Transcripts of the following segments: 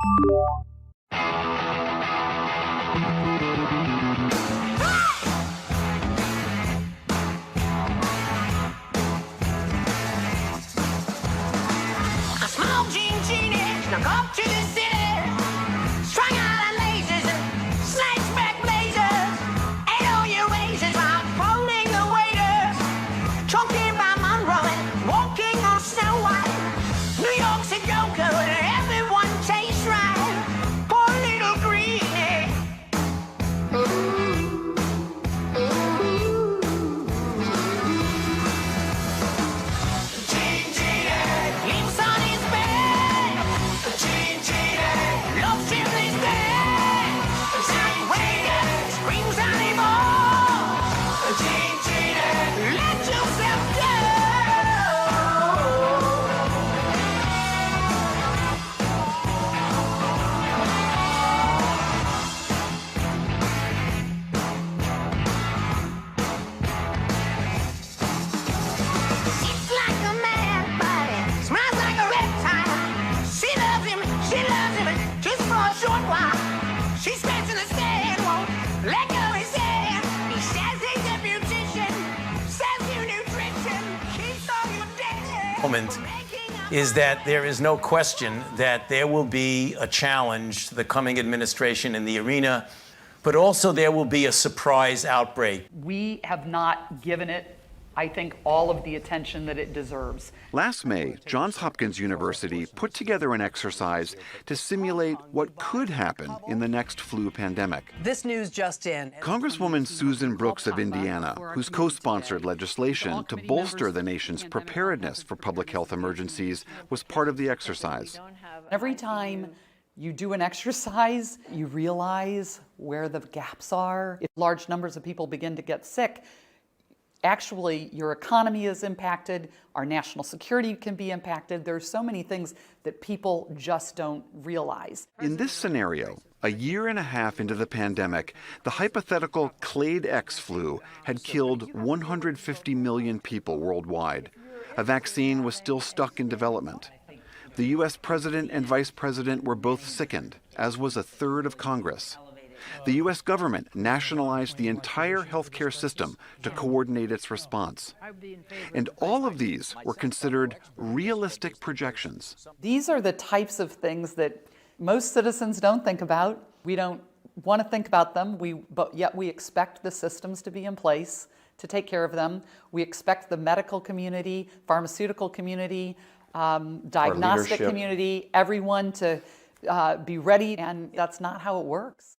A small Genie snuck up to the city, strung out on lasers and snatched back blazers, ate all your razors while phoning the waiters, talking about Monroe and walking on Snow White. New York's a joker and everyone tastes right. Poor little Greenie. Lives on his bed. Loves chimneys dead. Waiter screams at him all. Let yourself go. It's like a man, but it smells like a reptile. She loves him, but just for a short while. She stands in the stand, won't let go of his hand. He says he's a beautician, says you nutrition, keeps all your dead. Moment is that there is no question that there will be a challenge to the coming administration in the arena, but also there will be a surprise outbreak. We have not given it, I think, all of the attention that it deserves. Last May, Johns Hopkins University put together an exercise to simulate what could happen in the next flu pandemic. This news just in. Congresswoman Susan Brooks of Indiana, who's co-sponsored legislation to bolster the nation's preparedness for public health emergencies, was part of the exercise. Every time you do an exercise, you realize where the gaps are. If large numbers of people begin to get sick, actually your economy is impacted, our national security can be impacted. There's so many things that people just don't realize. In this scenario, a year and a half into the pandemic, the hypothetical Clade X flu had killed 150 million people worldwide. A vaccine was still stuck in development. The U.S. president and vice president were both sickened, as was a third of Congress. The U.S. government nationalized the entire healthcare system to coordinate its response. And all of these were considered realistic projections. These are the types of things that most citizens don't think about. We don't want to think about them, but yet we expect the systems to be in place to take care of them. We expect the medical community, pharmaceutical community, diagnostic community, everyone to be ready, and that's not how it works.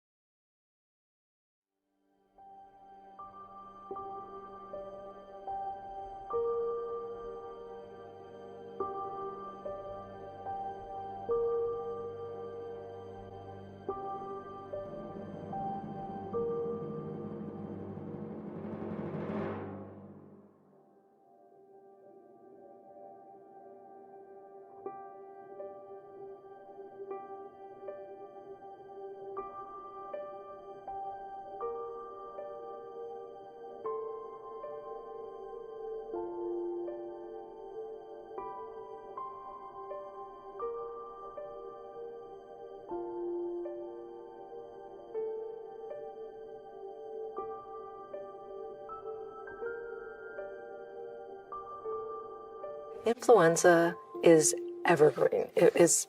Influenza is evergreen. It is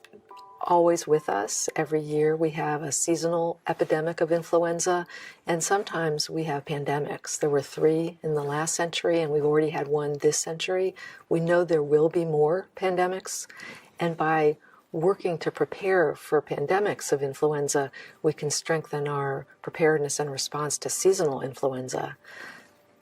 always with us. Every year we have a seasonal epidemic of influenza, and sometimes we have pandemics. There were 3 in the last century, and we've already had 1 this century. We know there will be more pandemics, and by working to prepare for pandemics of influenza, we can strengthen our preparedness and response to seasonal influenza.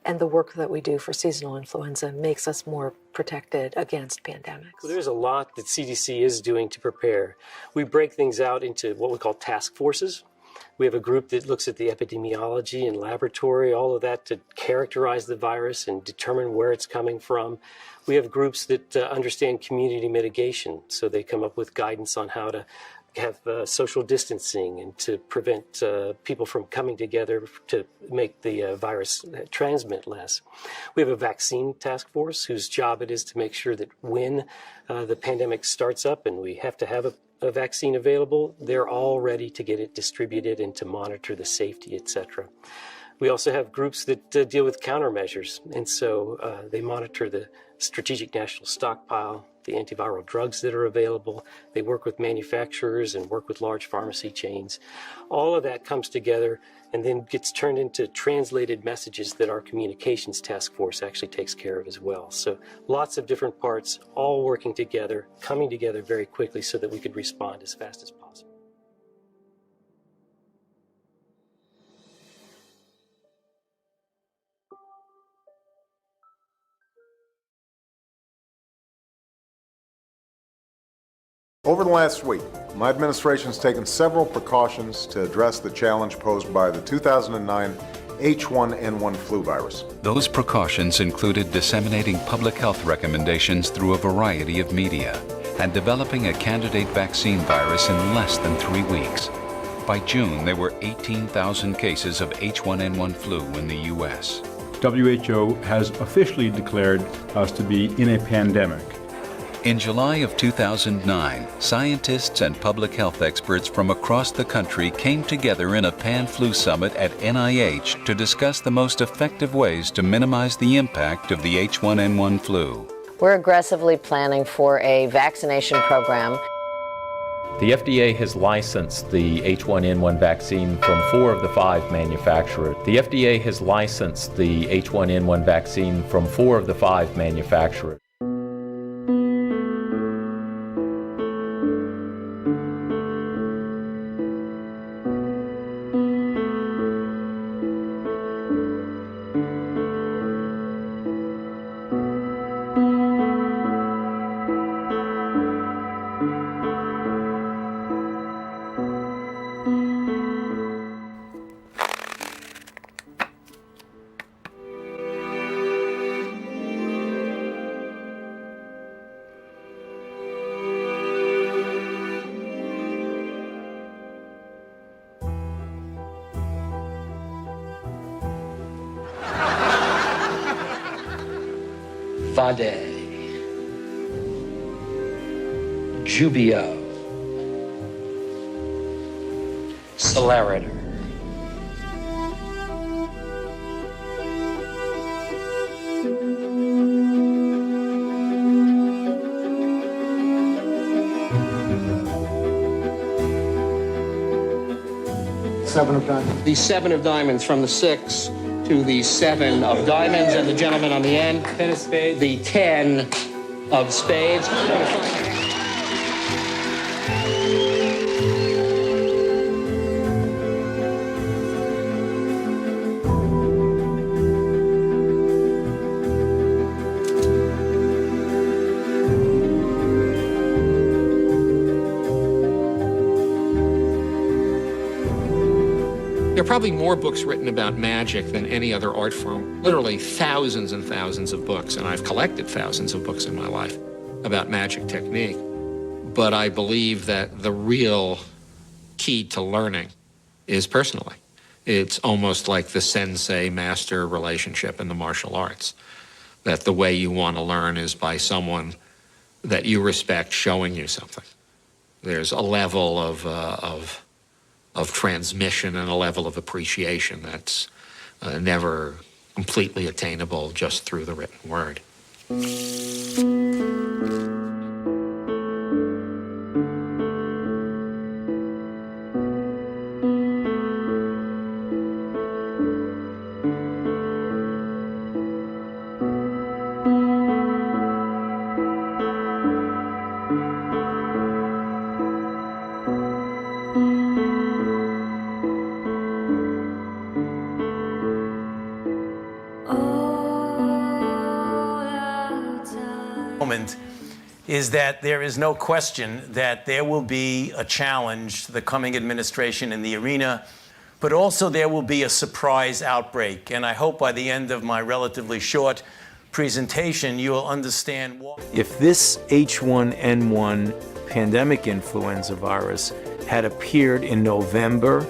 And the work that we do for seasonal influenza makes us more protected against pandemics. Well, there's a lot that CDC is doing to prepare. We break things out into what we call task forces. We have a group that looks at the epidemiology and laboratory, all of that to characterize the virus and determine where it's coming from. We have groups that understand community mitigation, so they come up with guidance on how to have social distancing and to prevent people from coming together to make the virus transmit less. We have a vaccine task force whose job it is to make sure that when the pandemic starts up and we have to have a vaccine available, they're all ready to get it distributed and to monitor the safety, etc. We also have groups that deal with countermeasures, and so they monitor the strategic national stockpile, the antiviral drugs that are available. They work with manufacturers and work with large pharmacy chains. All of that comes together and then gets turned into translated messages that our communications task force actually takes care of as well. So lots of different parts all working together, coming together very quickly so that we could respond as fast as possible. Over the last week, my administration has taken several precautions to address the challenge posed by the 2009 H1N1 flu virus. Those precautions included disseminating public health recommendations through a variety of media and developing a candidate vaccine virus in less than 3 weeks. By June, there were 18,000 cases of H1N1 flu in the U.S. WHO has officially declared us to be in a pandemic. In July of 2009, scientists and public health experts from across the country came together in a pan-flu summit at NIH to discuss the most effective ways to minimize the impact of the H1N1 flu. We're aggressively planning for a vaccination program. The FDA has licensed the H1N1 vaccine from 4 of the 5 manufacturers. The FDA has licensed the H1N1 vaccine from 4 of the 5 manufacturers. Vade, Jubio, Celerator, Seven of diamonds. The 7 of diamonds from the 6 to the 7 of diamonds, and the gentleman on the end. 10 of spades. The 10 of spades. There are probably more books written about magic than any other art form. Literally thousands and thousands of books, and I've collected thousands of books in my life about magic technique. But I believe that the real key to learning is personally. It's almost like the sensei-master relationship in the martial arts, that the way you want to learn is by someone that you respect showing you something. There's a level of transmission and a level of appreciation that's never completely attainable just through the written word. Is that there is no question that there will be a challenge to the coming administration in the arena, but also there will be a surprise outbreak. And I hope by the end of my relatively short presentation, you will understand why. If this H1N1 pandemic influenza virus had appeared in November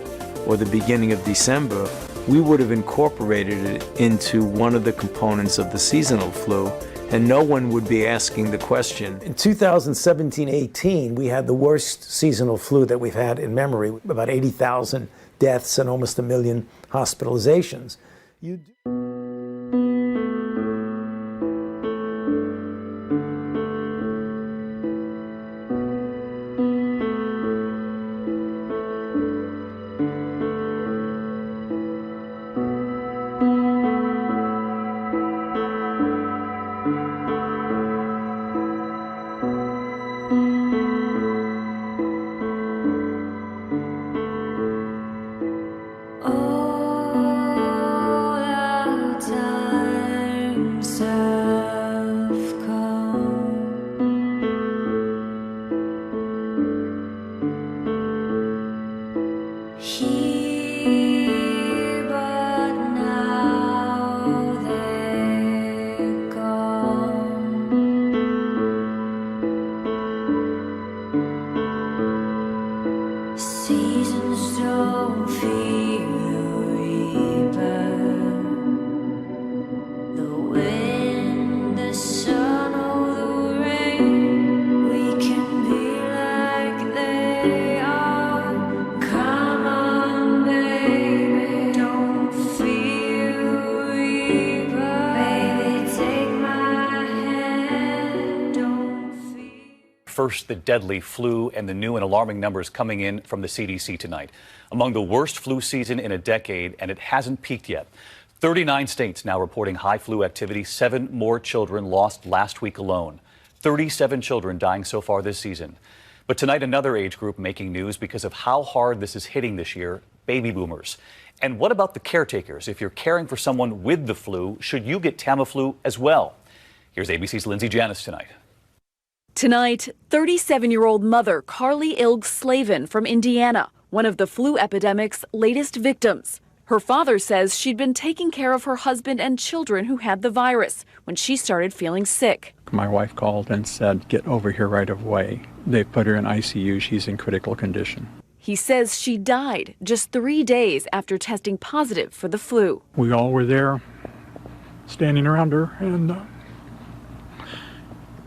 or the beginning of December, we would have incorporated it into one of the components of the seasonal flu and no one would be asking the question. In 2017-18, we had the worst seasonal flu that we've had in memory, about 80,000 deaths and almost 1 million hospitalizations. First, the deadly flu and the new and alarming numbers coming in from the CDC tonight. Among the worst flu season in a decade, and it hasn't peaked yet. 39 states now reporting high flu activity. 7 more children lost last week alone. 37 children dying so far this season. But tonight, another age group making news because of how hard this is hitting this year, baby boomers. And what about the caretakers? If you're caring for someone with the flu, should you get Tamiflu as well? Here's ABC's Lindsay Janis tonight. Tonight, 37-year-old mother Carly Ilg Slavin from Indiana, one of the flu epidemic's latest victims. Her father says she'd been taking care of her husband and children who had the virus when she started feeling sick. My wife called and said, "Get over here right away." They put her in ICU. She's in critical condition. He says she died just 3 days after testing positive for the flu. We all were there standing around her, and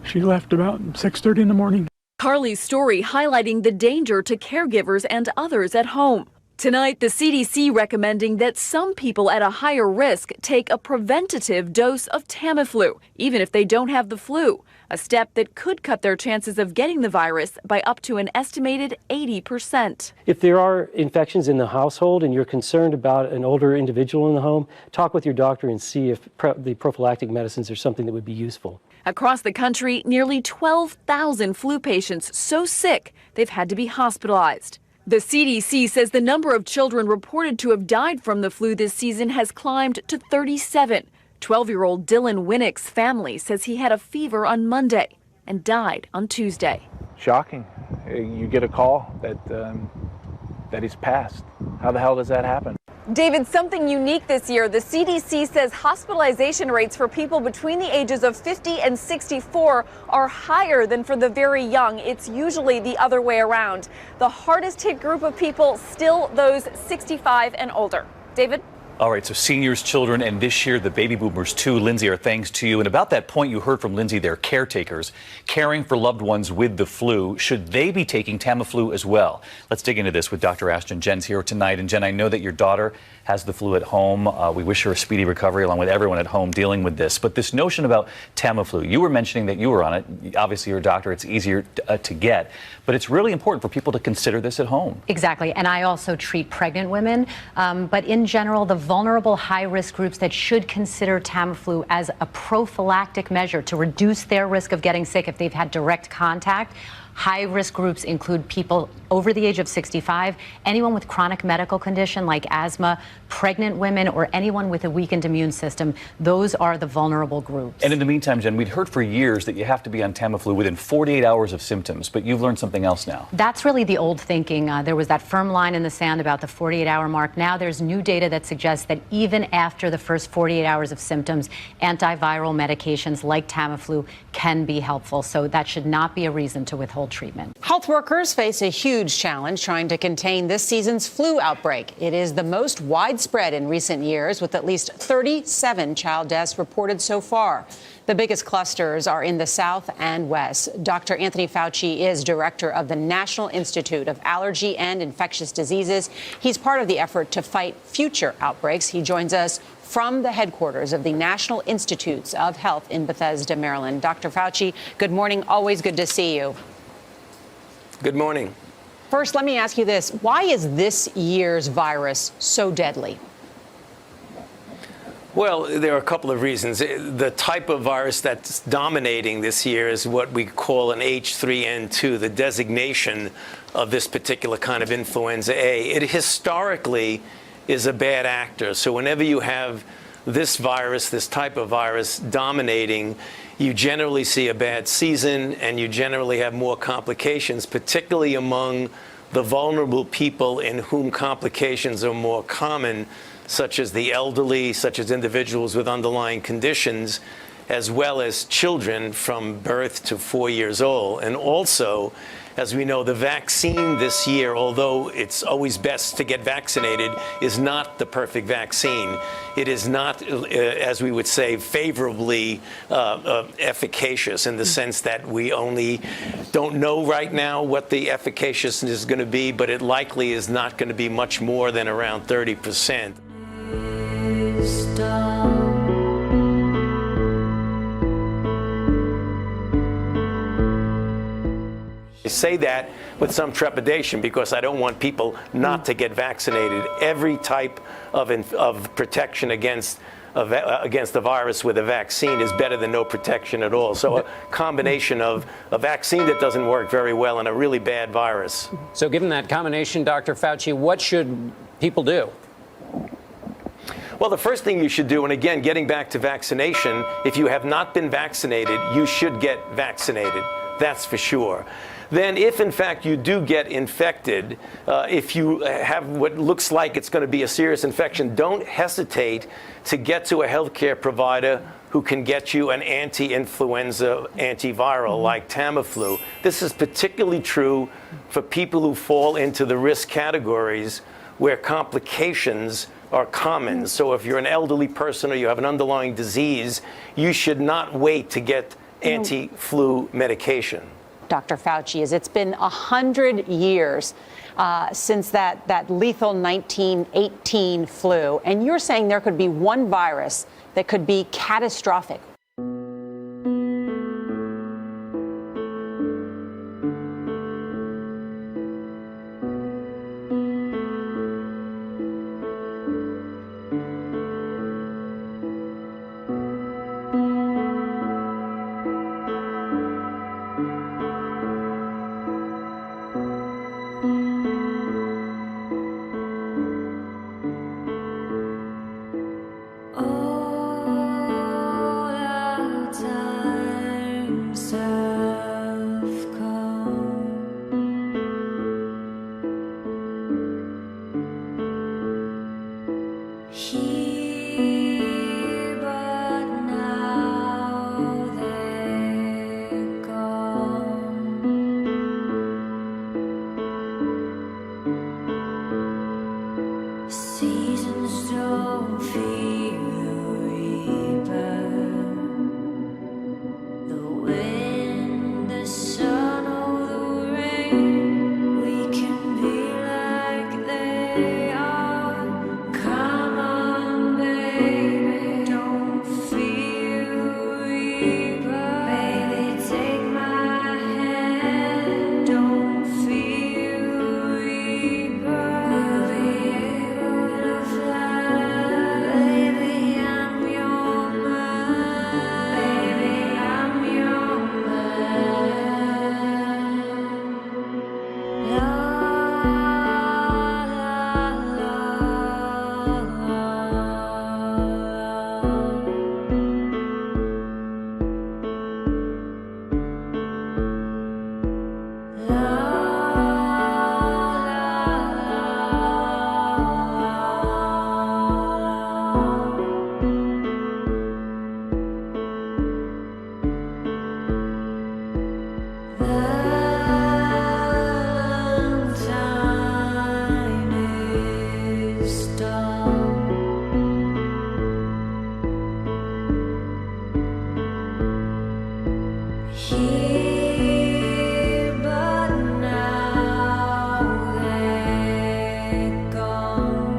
she left about 6:30 in the morning. Carly's story highlighting the danger to caregivers and others at home. Tonight, the CDC recommending that some people at a higher risk take a preventative dose of Tamiflu, even if they don't have the flu, a step that could cut their chances of getting the virus by up to an estimated 80%. If there are infections in the household and you're concerned about an older individual in the home, talk with your doctor and see if the prophylactic medicines are something that would be useful. Across the country, nearly 12,000 flu patients so sick they've had to be hospitalized. The CDC says the number of children reported to have died from the flu this season has climbed to 37. 12-year-old Dylan Winnick's family says he had a fever on Monday and died on Tuesday. Shocking. You get a call that he's passed. How the hell does that happen? David, something unique this year. The CDC says hospitalization rates for people between the ages of 50 and 64 are higher than for the very young. It's usually the other way around. The hardest hit group of people still those 65 and older. David? All right, so seniors, children, and this year the baby boomers too. Lindsay, our thanks to you. And about that point you heard from Lindsay, they're caretakers, caring for loved ones with the flu. Should they be taking Tamiflu as well? Let's dig into this with Dr. Ashton. Jen's here tonight. And Jen, I know that your daughter has the flu at home. We wish her a speedy recovery along with everyone at home dealing with this. But this notion about Tamiflu, you were mentioning that you were on it. Obviously, you're a doctor. It's easier to get. But it's really important for people to consider this at home. Exactly. And I also treat pregnant women. But in general, the vulnerable high-risk groups that should consider Tamiflu as a prophylactic measure to reduce their risk of getting sick if they've had direct contact. High-risk groups include people over the age of 65, anyone with chronic medical condition like asthma, pregnant women, or anyone with a weakened immune system. Those are the vulnerable groups. And in the meantime, Jen, we'd heard for years that you have to be on Tamiflu within 48 hours of symptoms, but you've learned something else now. That's really the old thinking. There was that firm line in the sand about the 48-hour mark. Now there's new data that suggests that even after the first 48 hours of symptoms, antiviral medications like Tamiflu can be helpful. So that should not be a reason to withhold controlled treatment. Health workers face a huge challenge trying to contain this season's flu outbreak. It is the most widespread in recent years, with at least 37 child deaths reported so far. The biggest clusters are in the South and West. Dr. Anthony Fauci is director of the National Institute of Allergy and Infectious Diseases. He's part of the effort to fight future outbreaks. He joins us from the headquarters of the National Institutes of Health in Bethesda, Maryland. Dr. Fauci, good morning. Always good to see you. Good morning. First, let me ask you this. Why is this year's virus so deadly? Well, there are a couple of reasons. The type of virus that's dominating this year is what we call an H3N2, the designation of this particular kind of influenza A. It historically is a bad actor. So whenever you have this virus, this type of virus dominating, you generally see a bad season and you generally have more complications, particularly among the vulnerable people in whom complications are more common, such as the elderly, such as individuals with underlying conditions, as well as children from birth to 4 years old. And also, as we know, the vaccine this year, although it's always best to get vaccinated, is not the perfect vaccine. It is not, as we would say, favorably efficacious in the sense that we only don't know right now what the efficaciousness is going to be, but it likely is not going to be much more than around 30%. I say that with some trepidation because I don't want people not to get vaccinated. Every type of protection against the virus with a vaccine is better than no protection at all. So a combination of a vaccine that doesn't work very well and a really bad virus. So given that combination, Dr. Fauci, what should people do? Well, the first thing you should do, and again, getting back to vaccination, if you have not been vaccinated, you should get vaccinated. That's for sure. Then if, in fact, you do get infected, if you have what looks like it's going to be a serious infection, don't hesitate to get to a healthcare provider who can get you an anti-influenza antiviral like Tamiflu. This is particularly true for people who fall into the risk categories where complications are common. So if you're an elderly person or you have an underlying disease, you should not wait to get anti-flu medication. Dr. Fauci, as it's been 100 years since that lethal 1918 flu, and you're saying there could be one virus that could be catastrophic. The wind Here, but now they're gone.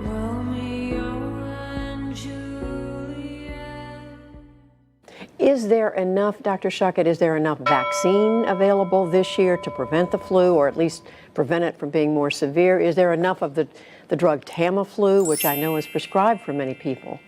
Romeo and Juliet. Is there enough, Dr. Shuckett, is there enough vaccine available this year to prevent the flu, or at least prevent it from being more severe? Is there enough of the drug Tamiflu, which I know is prescribed for many people?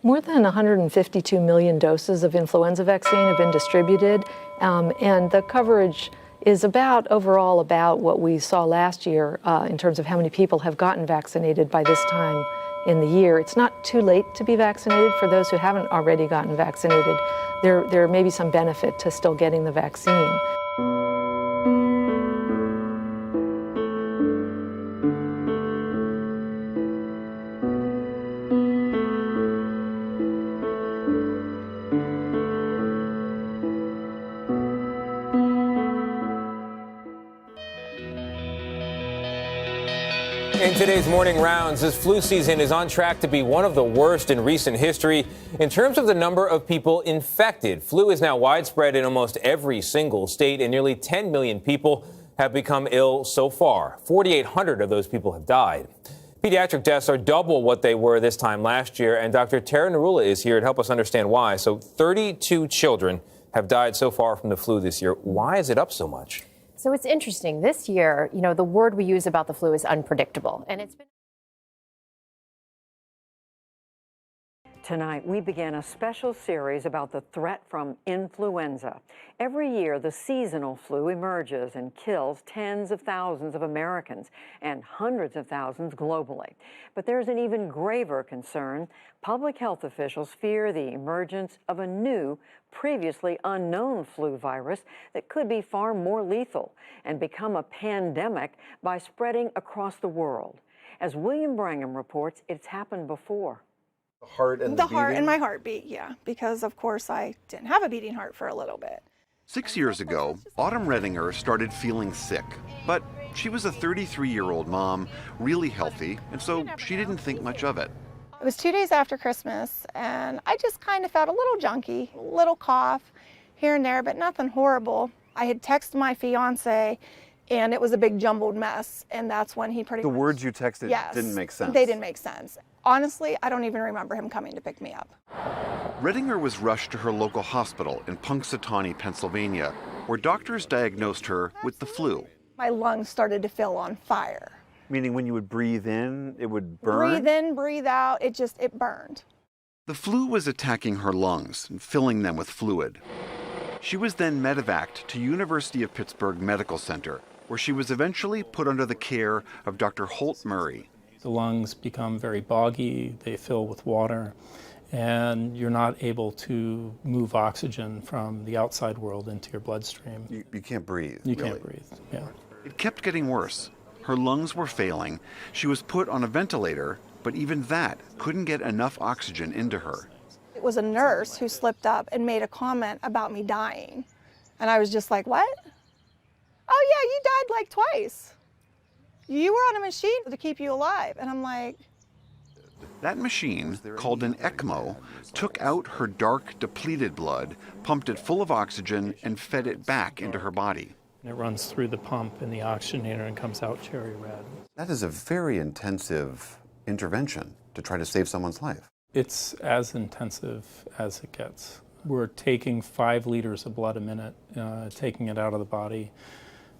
More than 152 million doses of influenza vaccine have been distributed, and the coverage is overall about what we saw last year in terms of how many people have gotten vaccinated by this time in the year. It's not too late to be vaccinated for those who haven't already gotten vaccinated. There may be some benefit to still getting the vaccine. In today's morning rounds, this flu season is on track to be one of the worst in recent history. In terms of the number of people infected, flu is now widespread in almost every single state, and nearly 10 million people have become ill so far. 4,800 of those people have died. Pediatric deaths are double what they were this time last year, and Dr. Tara Narula is here to help us understand why. So 32 children have died so far from the flu this year. Why is it up so much? So it's interesting. This year, the word we use about the flu is unpredictable. And it's been. Tonight, we began a special series about the threat from influenza. Every year, the seasonal flu emerges and kills tens of thousands of Americans and hundreds of thousands globally. But there's an even graver concern. Public health officials fear the emergence of a new, previously unknown flu virus that could be far more lethal and become a pandemic by spreading across the world. As William Brangham reports, it's happened before. The heart and the heart and my heartbeat, yeah, because of course I didn't have a beating heart for a little bit. 6 years ago, Autumn Redinger started feeling sick, but she was a 33-year-old mom, really healthy, and so she didn't think much of it. It was 2 days after Christmas, and I just kind of felt a little junky, a little cough here and there, but nothing horrible. I had texted my fiance, and it was a big jumbled mess, and that's when he The words you texted didn't make sense. They didn't make sense. Honestly, I don't even remember him coming to pick me up. Redinger was rushed to her local hospital in Punxsutawney, Pennsylvania, where doctors diagnosed her with the flu. My lungs started to fill on fire. Meaning when you would breathe in, it would burn? Breathe in, breathe out, it burned. The flu was attacking her lungs and filling them with fluid. She was then medevaced to University of Pittsburgh Medical Center, where she was eventually put under the care of Dr. Holt Murray. The lungs become very boggy, they fill with water, and you're not able to move oxygen from the outside world into your bloodstream. You can't breathe. You can't breathe, yeah. It kept getting worse. Her lungs were failing. She was put on a ventilator, but even that couldn't get enough oxygen into her. It was a nurse who slipped up and made a comment about me dying. And I was just like, what? Oh yeah, you died like twice. You were on a machine to keep you alive. And I'm like... That machine, called an ECMO, took out her dark, depleted blood, pumped it full of oxygen, and fed it back into her body. It runs through the pump in the oxygenator and comes out cherry red. That is a very intensive intervention to try to save someone's life. It's as intensive as it gets. We're taking 5 liters of blood a minute, taking it out of the body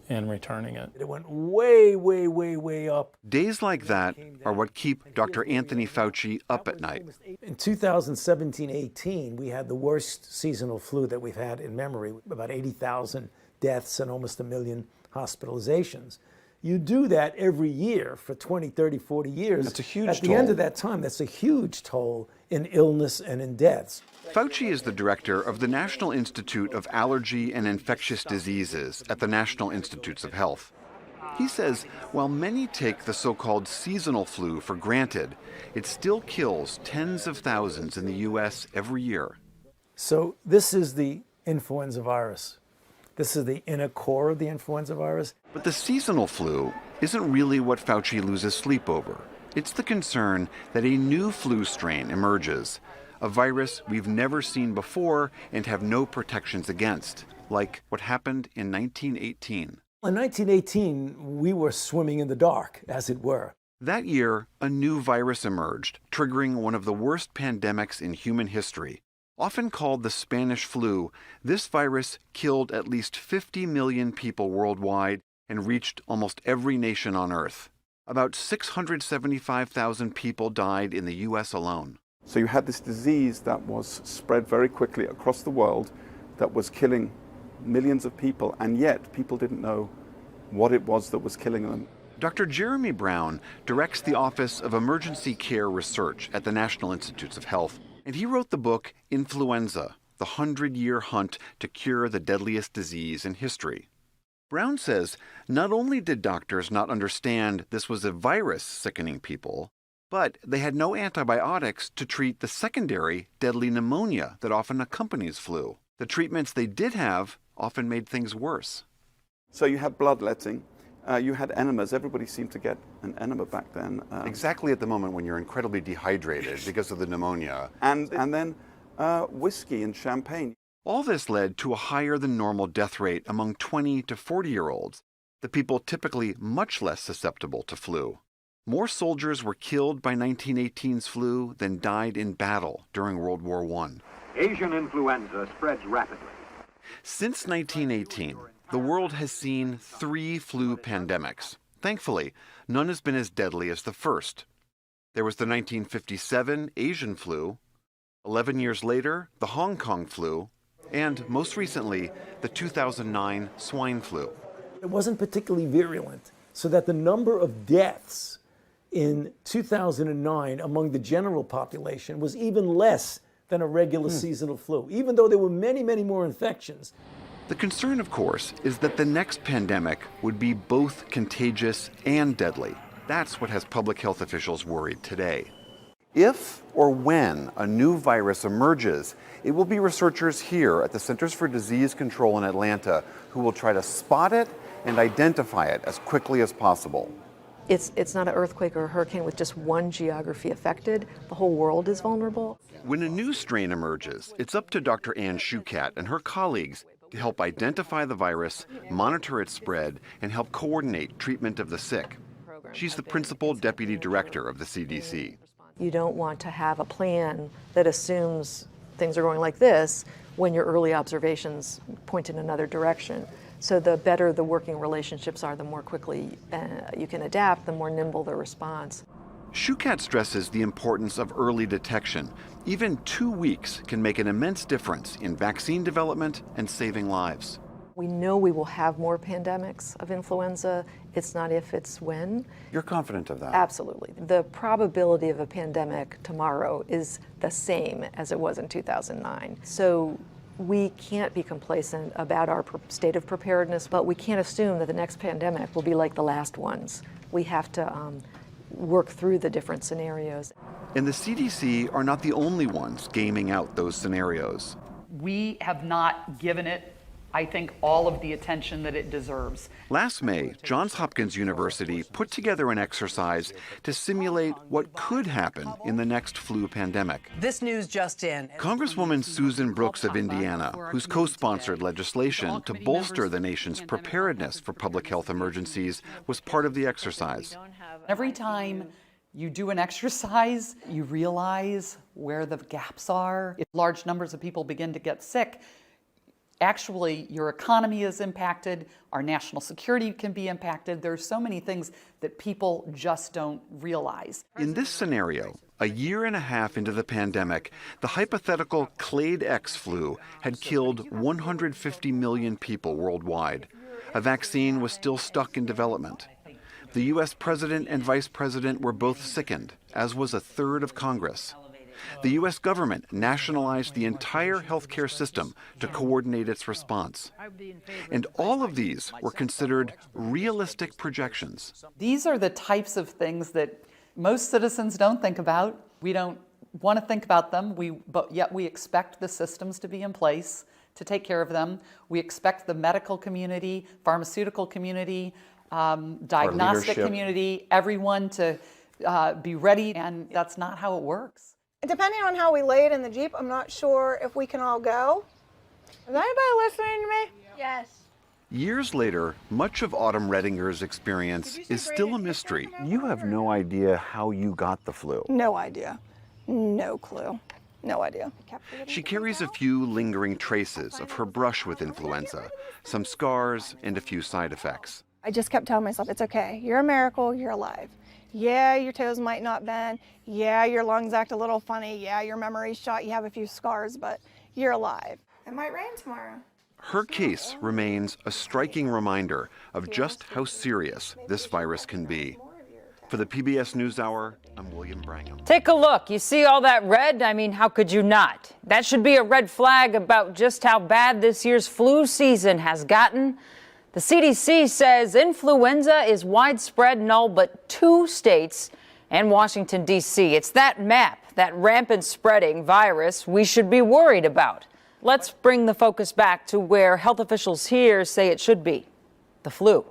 and returning it. It went way, way, way, way up. Days like that are what keep Dr. Anthony Fauci up at night. In 2017-18, we had the worst seasonal flu that we've had in memory, about 80,000 deaths and almost 1 million hospitalizations. You do that every year for 20, 30, 40 years. That's a huge toll. At the end of that time, that's a huge toll in illness and in deaths. Fauci is the director of the National Institute of Allergy and Infectious Diseases at the National Institutes of Health. He says while many take the so-called seasonal flu for granted, it still kills tens of thousands in the U.S. every year. So this is the influenza virus. This is the inner core of the influenza virus. But the seasonal flu isn't really what Fauci loses sleep over. It's the concern that a new flu strain emerges, a virus we've never seen before and have no protections against, like what happened in 1918. In 1918, we were swimming in the dark, as it were. That year, a new virus emerged, triggering one of the worst pandemics in human history. Often called the Spanish flu, this virus killed at least 50 million people worldwide and reached almost every nation on Earth. About 675,000 people died in the U.S. alone. So you had this disease that was spread very quickly across the world, that was killing millions of people, and yet people didn't know what it was that was killing them. Dr. Jeremy Brown directs the Office of Emergency Care Research at the National Institutes of Health, and he wrote the book Influenza, the 100-Year Hunt to Cure the Deadliest Disease in History. Brown says not only did doctors not understand this was a virus sickening people, but they had no antibiotics to treat the secondary deadly pneumonia that often accompanies flu. The treatments they did have often made things worse. So you had bloodletting, you had enemas. Everybody seemed to get an enema back then. Exactly at the moment when you're incredibly dehydrated because of the pneumonia. And then whiskey and champagne. All this led to a higher than normal death rate among 20 to 40-year-olds, the people typically much less susceptible to flu. More soldiers were killed by 1918's flu than died in battle during World War I. Asian influenza spreads rapidly. Since 1918, the world has seen 3 flu pandemics. Thankfully, none has been as deadly as the first. There was the 1957 Asian flu, 11 years later, the Hong Kong flu, and most recently, the 2009 swine flu. It wasn't particularly virulent, so that the number of deaths in 2009 among the general population was even less than a regular seasonal flu, even though there were many, many more infections. The concern, of course, is that the next pandemic would be both contagious and deadly. That's what has public health officials worried today. If or when a new virus emerges, it will be researchers here at the Centers for Disease Control in Atlanta who will try to spot it and identify it as quickly as possible. It's not an earthquake or a hurricane with just one geography affected. The whole world is vulnerable. When a new strain emerges, it's up to Dr. Ann Shukat and her colleagues to help identify the virus, monitor its spread, and help coordinate treatment of the sick. She's the principal deputy director of the CDC. You don't want to have a plan that assumes things are going like this when your early observations point in another direction. So the better the working relationships are, the more quickly you can adapt, the more nimble the response. Shukat stresses the importance of early detection. Even 2 weeks can make an immense difference in vaccine development and saving lives. We know we will have more pandemics of influenza. It's not if, it's when. You're confident of that? Absolutely. The probability of a pandemic tomorrow is the same as it was in 2009. So we can't be complacent about our state of preparedness, but we can't assume that the next pandemic will be like the last ones. We have to work through the different scenarios. And the CDC are not the only ones gaming out those scenarios. We have not given it, I think, all of the attention that it deserves. Last May, Johns Hopkins University put together an exercise to simulate what could happen in the next flu pandemic. This news just in. Congresswoman Susan Brooks of Indiana, who's co-sponsored legislation to bolster the nation's preparedness for public health emergencies, was part of the exercise. Every time you do an exercise, you realize where the gaps are. If large numbers of people begin to get sick, actually your economy is impacted, our national security can be impacted. There's so many things that people just don't realize. In this scenario, a year and a half into the pandemic, the hypothetical Clade X flu had killed 150 million people worldwide. A vaccine was still stuck in development. The U.S. president and vice president were both sickened, as was a third of Congress. The U.S. government nationalized the entire healthcare system to coordinate its response. And all of these were considered realistic projections. These are the types of things that most citizens don't think about. We don't want to think about them, but yet we expect the systems to be in place to take care of them. We expect the medical community, pharmaceutical community, diagnostic community, everyone to be ready, and that's not how it works. Depending on how we lay it in the Jeep, I'm not sure if we can all go. Is anybody listening to me? Yes. Years later, much of Autumn Redinger's experience is still a mystery. You have no idea how you got the flu. No idea. No clue. No idea. She carries a few lingering traces of her brush with influenza, some scars, and a few side effects. I just kept telling myself, it's okay. You're a miracle. You're alive. Yeah, your toes might not bend. Yeah, your lungs act a little funny. Yeah, your memory's shot. You have a few scars, but you're alive. It might rain tomorrow. Her case remains a striking reminder of just how serious this virus can be. For the PBS NewsHour, I'm William Brangham. Take a look. You see all that red? I mean, how could you not? That should be a red flag about just how bad this year's flu season has gotten. The CDC says influenza is widespread in all but 2 states and Washington, D.C. It's that map, that rampant spreading virus we should be worried about. Let's bring the focus back to where health officials here say it should be, the flu.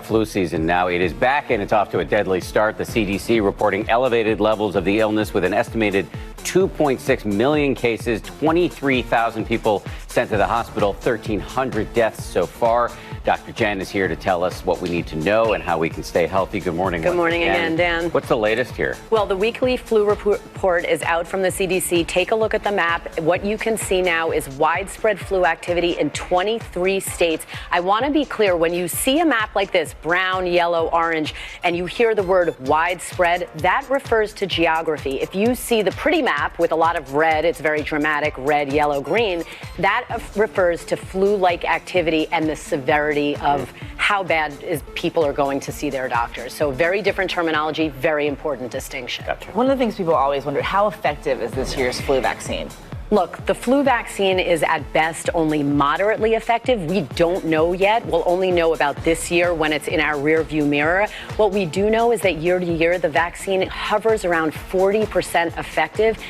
Flu season now. It is back and it's off to a deadly start. The CDC reporting elevated levels of the illness with an estimated 2.6 million cases, 23,000 people sent to the hospital, 1,300 deaths so far. Dr. Jen is here to tell us what we need to know and how we can stay healthy. Good morning. Good morning again, Dan. What's the latest here? Well, the weekly flu report is out from the CDC. Take a look at the map. What you can see now is widespread flu activity in 23 states. I want to be clear, when you see a map like this, brown, yellow, orange, and you hear the word widespread, that refers to geography. If you see the pretty map with a lot of red, it's very dramatic, red, yellow, green, that refers to flu-like activity and the severity of how bad people are going to see their doctors. So very different terminology, very important distinction. Gotcha. One of the things people always wonder, how effective is this year's flu vaccine? Look, the flu vaccine is at best only moderately effective. We don't know yet. We'll only know about this year when it's in our rearview mirror. What we do know is that year to year, the vaccine hovers around 40% effective.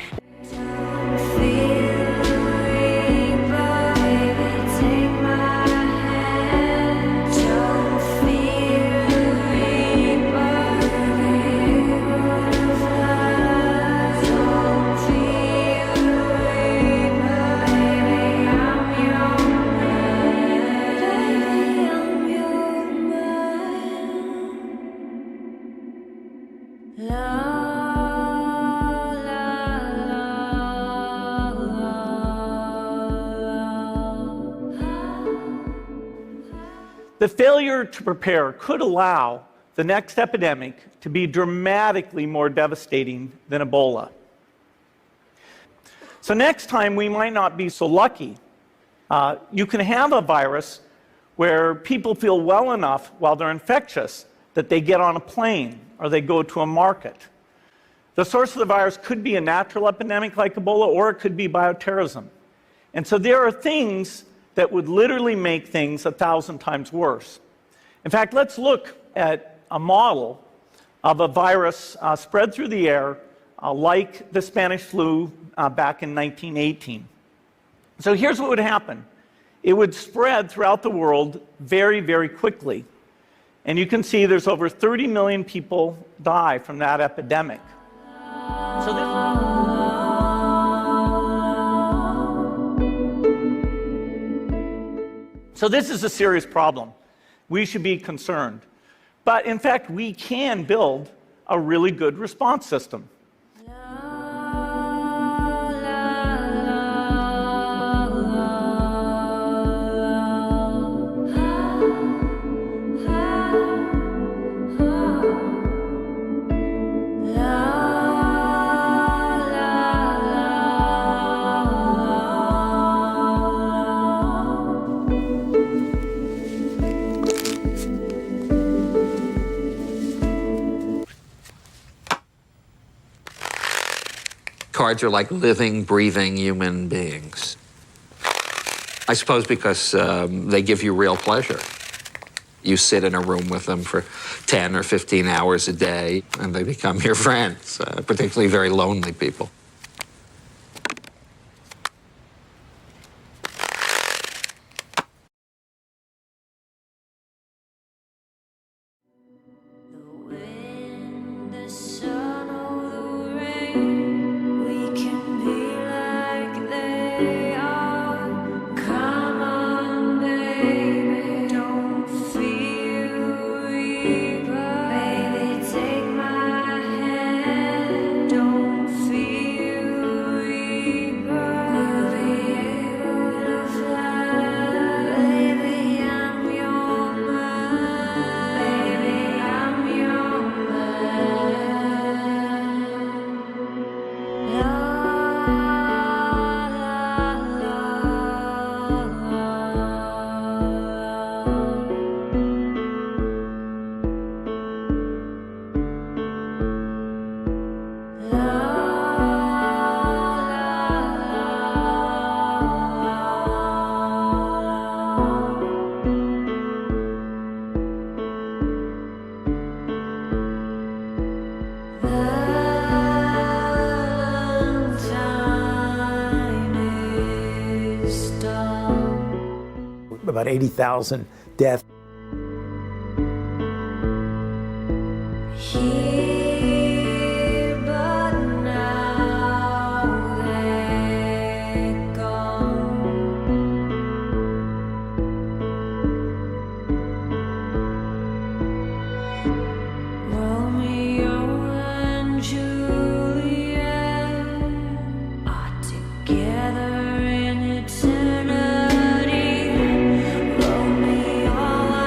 The failure to prepare could allow the next epidemic to be dramatically more devastating than Ebola. So next time we might not be so lucky. You can have a virus where people feel well enough while they're infectious that they get on a plane or they go to a market. The source of the virus could be a natural epidemic like Ebola, or it could be bioterrorism. And so there are things that would literally make things 1,000 times worse. In fact, let's look at a model of a virus spread through the air like the Spanish flu back in 1918. So here's what would happen. It would spread throughout the world very, very quickly. And you can see there's over 30 million people die from that epidemic. So this is a serious problem. We should be concerned. But in fact, we can build a really good response system. Cards are like living, breathing human beings. I suppose because they give you real pleasure. You sit in a room with them for 10 or 15 hours a day, and they become your friends, particularly very lonely people. About 80,000 deaths. Together in eternity, Romeo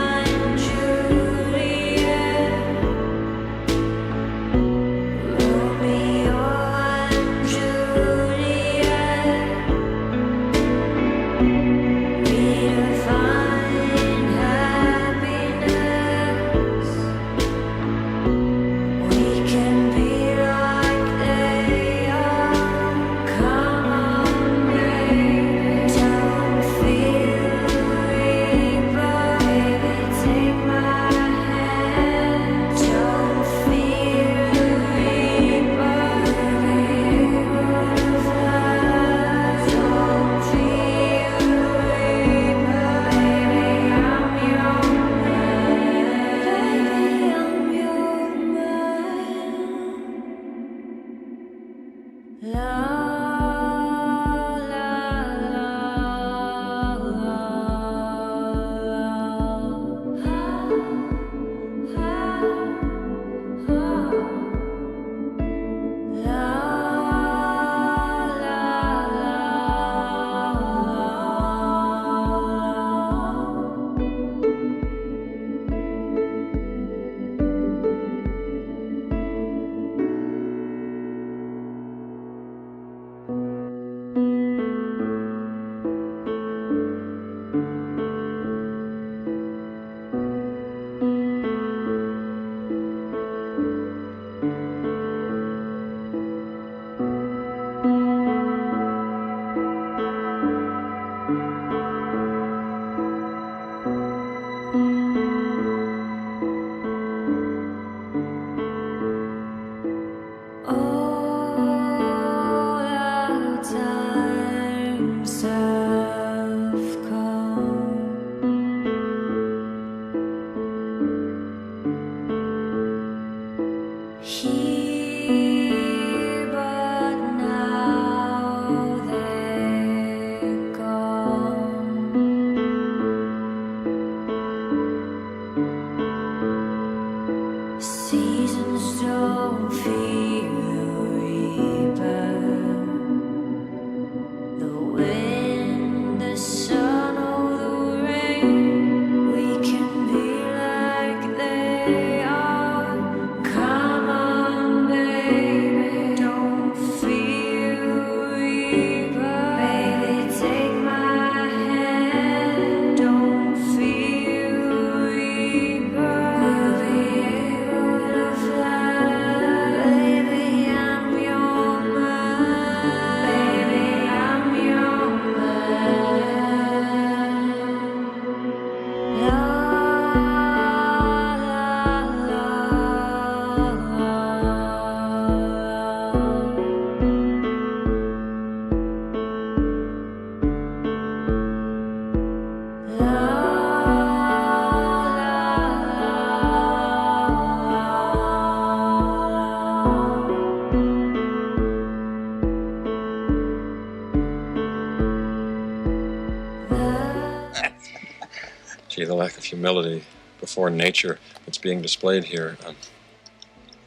Gee, the lack of humility before nature that's being displayed here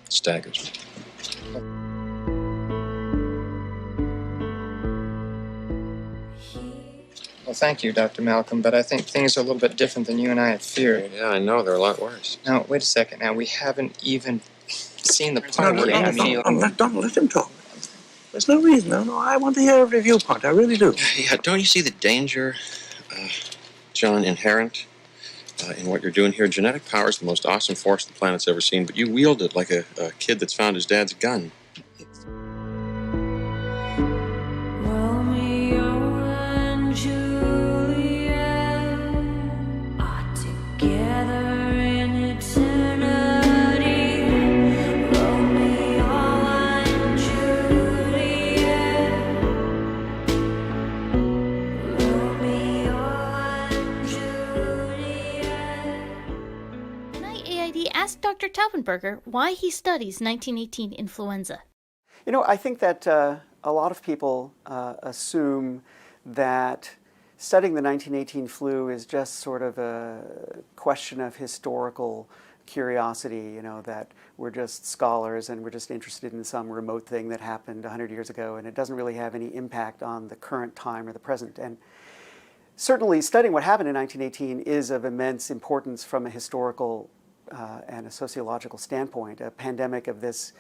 staggers me. Well, thank you, Dr. Malcolm, but I think things are a little bit different than you and I had feared. Yeah, I know. They're a lot worse. Now, wait a second. Now, we haven't even seen the part yet. Don't let him talk. There's no reason. No, I want to hear every viewpoint. I really do. Yeah, don't you see the danger, John, inherent in what you're doing here? Genetic power is the most awesome force the planet's ever seen, but you wield it like a kid that's found his dad's gun. Ask Dr. Taubenberger why he studies 1918 influenza. You know, I think that a lot of people assume that studying the 1918 flu is just sort of a question of historical curiosity, you know, that we're just scholars and we're just interested in some remote thing that happened 100 years ago and it doesn't really have any impact on the current time or the present. And certainly studying what happened in 1918 is of immense importance from a historical and a sociological standpoint. A pandemic of this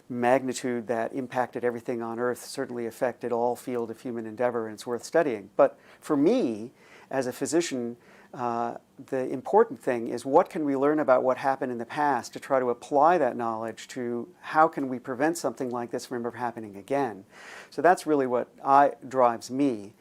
magnitude that impacted everything on Earth certainly affected all field of human endeavor, and it's worth studying. But for me, as a physician, the important thing is what can we learn about what happened in the past to try to apply that knowledge to how can we prevent something like this from ever happening again. So that's really what drives me.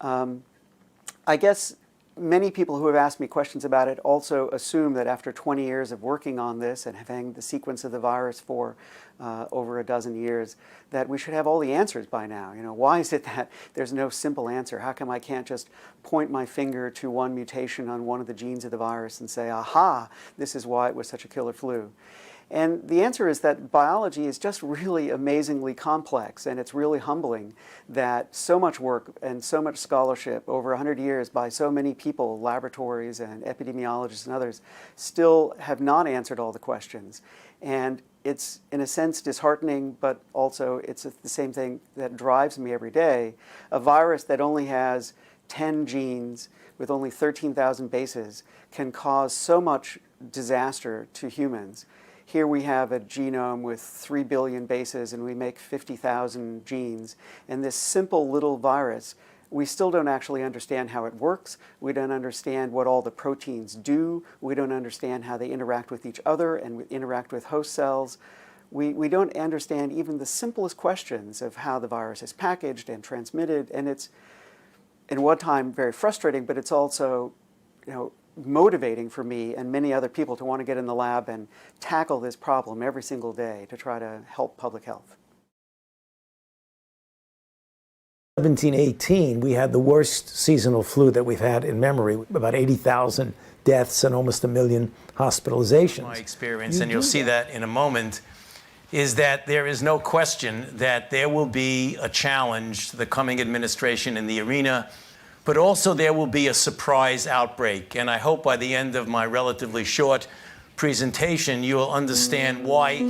I guess many people who have asked me questions about it also assume that after 20 years of working on this and having the sequence of the virus for over a dozen years, that we should have all the answers by now. You know, why is it that there's no simple answer? How come I can't just point my finger to one mutation on one of the genes of the virus and say, aha, this is why it was such a killer flu? And the answer is that biology is just really amazingly complex, and it's really humbling that so much work and so much scholarship over 100 years by so many people, laboratories and epidemiologists and others, still have not answered all the questions. And it's, in a sense, disheartening, but also it's the same thing that drives me every day. A virus that only has 10 genes with only 13,000 bases can cause so much disaster to humans. Here we have a genome with 3 billion bases and we make 50,000 genes. And this simple little virus, we still don't actually understand how it works. We don't understand what all the proteins do. We don't understand how they interact with each other and interact with host cells. We don't understand even the simplest questions of how the virus is packaged and transmitted. And it's, in one time, very frustrating, but it's also, you know, motivating for me and many other people to want to get in the lab and tackle this problem every single day to try to help public health. 1718, we had the worst seasonal flu that we've had in memory, about 80,000 deaths and almost 1 million hospitalizations. My experience, and you'll see that in a moment, is that there is no question that there will be a challenge to the coming administration in the arena, but also there will be a surprise outbreak. And I hope by the end of my relatively short presentation, you will understand why.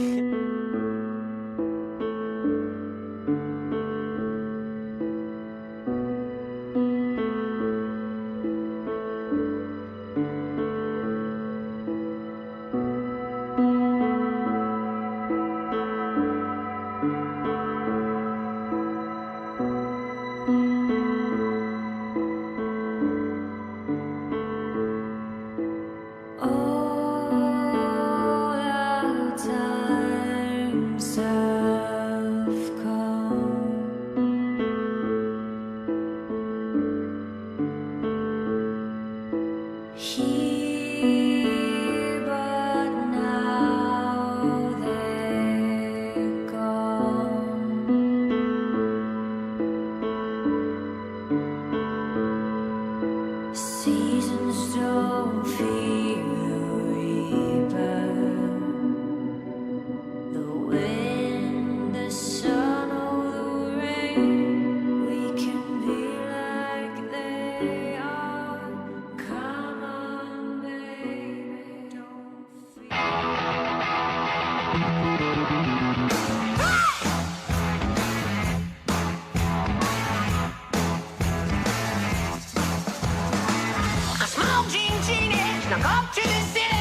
A small Genie snuck up to the city.